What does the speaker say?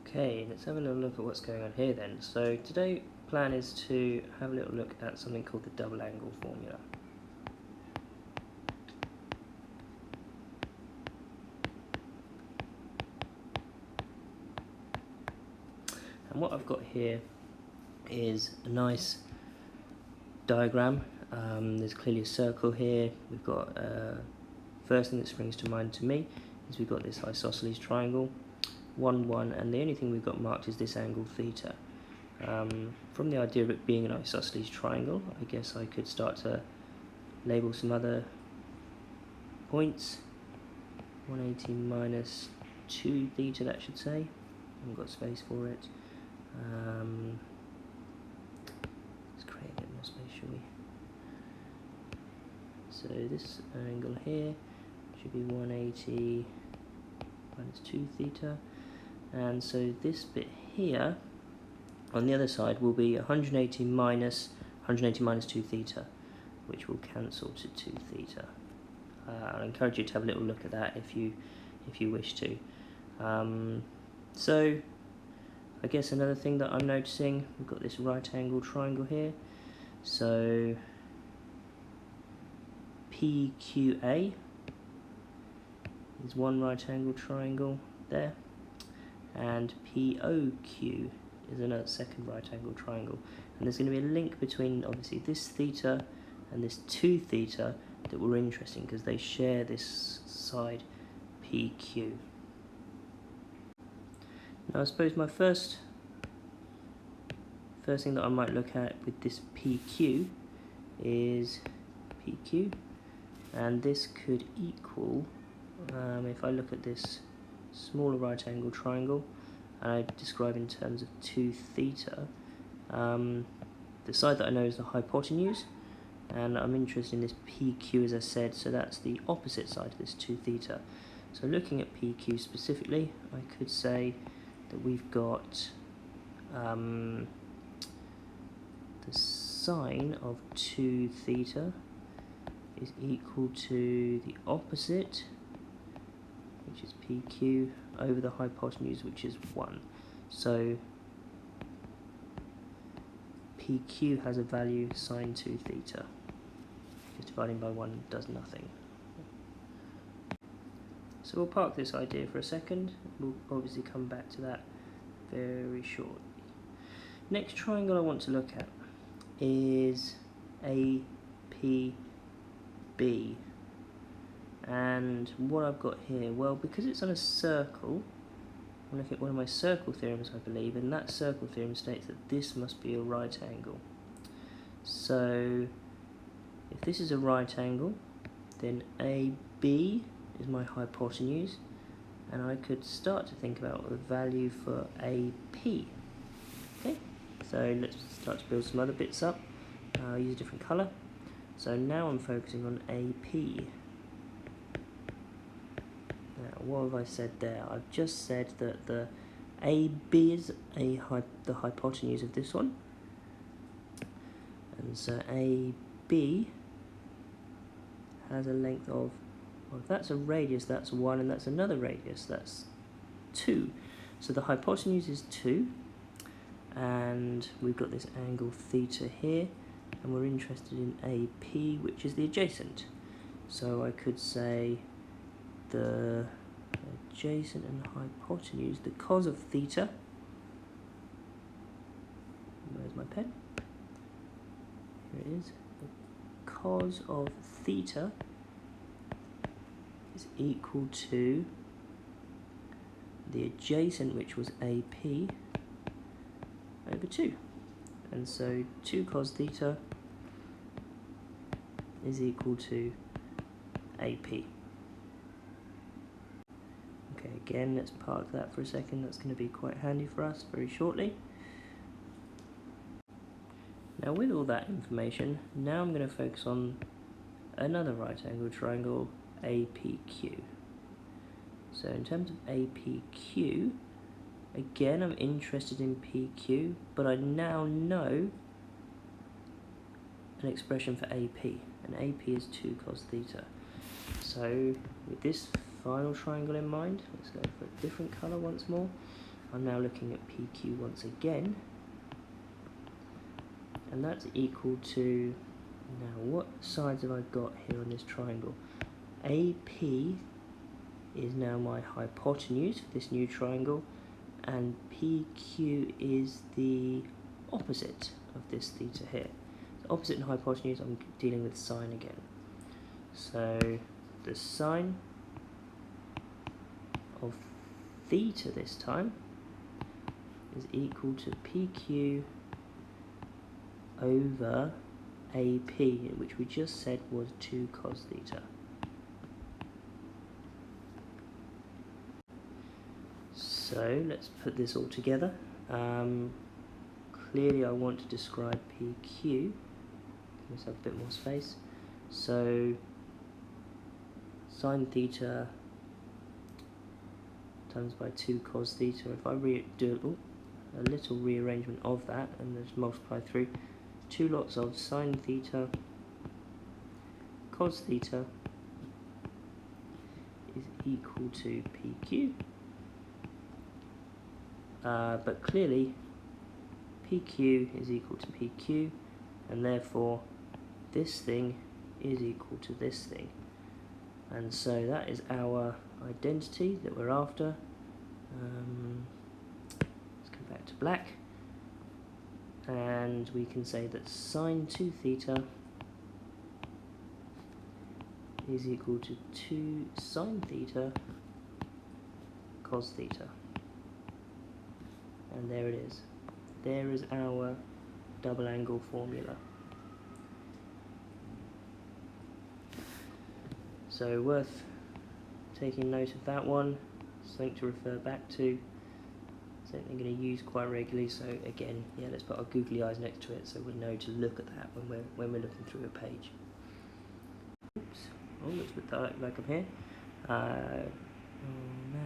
Okay, let's have a little look at what's going on here then. So today plan is to have a little look at something called the double angle formula. And what I've got here is a nice diagram. There's clearly a circle here. We've got first thing that springs to mind to me is we've got this isosceles triangle, 1, 1, and the only thing we've got marked is this angle theta. From the idea of it being an isosceles triangle, I guess I could start to label some other points. 180 minus 2 theta, that should say. I haven't got space for it. Let's create a bit more space, shall we? So this angle here should be 180 minus 2 theta. And so this bit here on the other side will be 180 minus 2 theta, which will cancel to 2 theta. I'll encourage you to have a little look at that if you wish to. So I guess another thing that I'm noticing, we've got this right angle triangle here. So PQA is one right angle triangle there, and POQ is another second right angle triangle, and there's going to be a link between obviously this theta and this 2 theta that were interesting because they share this side PQ. Now I suppose my first thing that I might look at with this PQ is PQ, and this could equal, if I look at this smaller right angle triangle and I describe in terms of 2 theta, the side that I know is the hypotenuse, and I'm interested in this PQ as I said, so that's the opposite side of this 2 theta. So looking at PQ specifically, I could say that we've got the sine of 2 theta is equal to the opposite, which is PQ, over the hypotenuse, which is 1. So PQ has a value sine 2 theta. Just dividing by 1 does nothing. So we'll park this idea for a second. We'll obviously come back to that very shortly. Next triangle I want to look at is APB. And what I've got here, well, because it's on a circle, I'm looking at one of my circle theorems, I believe, and that circle theorem states that this must be a right angle. So if this is a right angle, then AB is my hypotenuse, and I could start to think about the value for AP. Okay, so let's start to build some other bits up. I'll use a different colour. So now I'm focusing on AP. Now, what have I said there? I've just said that the AB is the hypotenuse of this one, and so AB has a length of, well, if that's a radius, that's 1, and that's another radius, that's 2. So the hypotenuse is 2, and we've got this angle theta here, and we're interested in AP, which is the adjacent. So I could say the adjacent and hypotenuse, the cos of theta, where's my pen? Here it is. The cos of theta is equal to the adjacent, which was AP, over 2. And so 2 cos theta is equal to AP. Okay, again, let's park that for a second. That's going to be quite handy for us very shortly. Now with all that information, now I'm going to focus on another right angle triangle, APQ. So in terms of APQ, again I'm interested in PQ, but I now know an expression for AP, and AP is 2 cos theta. So with this final triangle in mind, let's go for a different colour once more. I'm now looking at PQ once again, and that's equal to, now what sides have I got here on this triangle? AP is now my hypotenuse for this new triangle, and PQ is the opposite of this theta here. So opposite and hypotenuse, I'm dealing with sine again. So the sine of theta this time is equal to PQ over AP, which we just said was 2 cos theta. So let's put this all together. Clearly I want to describe PQ. Give myself a bit more space. So sine theta times by 2 cos theta. If I do a little rearrangement of that and just multiply through, 2 lots of sine theta cos theta is equal to PQ. But clearly PQ is equal to PQ, and therefore this thing is equal to this thing, and so that is our identity that we're after. Let's go back to black, and we can say that sine 2 theta is equal to 2 sine theta cos theta. And there it is. There is our double angle formula. So worth taking note of that one. Something to refer back to. Something I'm going to use quite regularly. So again, yeah, let's put our googly eyes next to it so we know to look at that when we're looking through a page. Oops. Oh, let's put that back up here. Oh no.